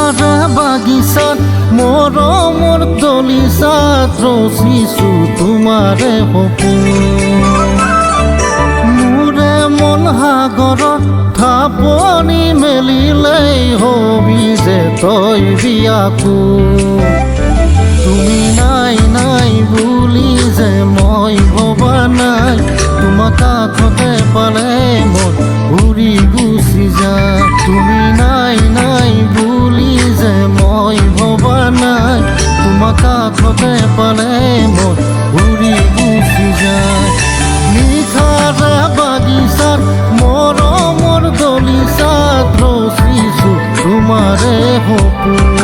নিশাৰা বাগিচাত মৰমৰ দলিচাত ৰচিছো তোমাৰে সপোন। মোৰে মন সাগৰত থাপনি মেলিলেই হবি যে তই বিয়াকুল। তুমি নাই নাই বুলি যে মই ভবা নাই, তোমাক কাষতে পালে মন উৰি গুচি যায়। তুমি নাই নাই বুলি যে মই ভবা নাই, তোমাক কাষতে পালে মন উৰি গুচি যায়। নিশাৰা বাগিচাত মৰমৰ দলিচাত ৰচিছো তোমাৰে সপোন।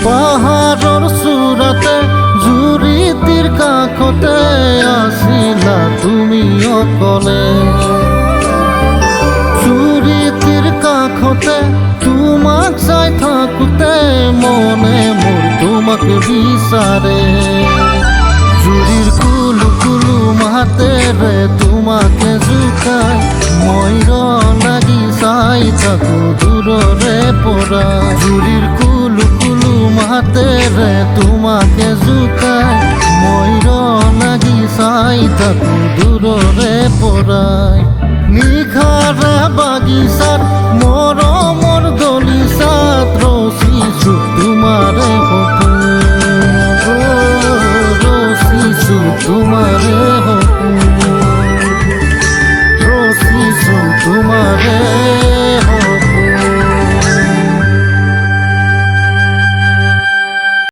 পাহাৰৰ চূড়াতে জুৰিটিৰ কাষতে আছিলা তুমি অকলে। জুৰিটিৰ কাষতে তোমাক চাই থাকোতে মনে মোৰ তোমাক বিচাৰে। জুৰিৰ কুলু কুলু মাতেৰে তোমাকে জোকাই মই লাগি চাই থাকো দূৰৰে পৰা। জুৰিৰ কুলু কুলু মাতেৰে তোমাকে জোকাই মই লাগি চাই থাকো দূৰৰে পৰাই। নিশাৰা বাগিচাত মৰমৰ দলিচাত ৰচিছো তোমাৰে সপোন। ৰচিছো তোমাৰে সপোন, ৰচিছো তোমাৰে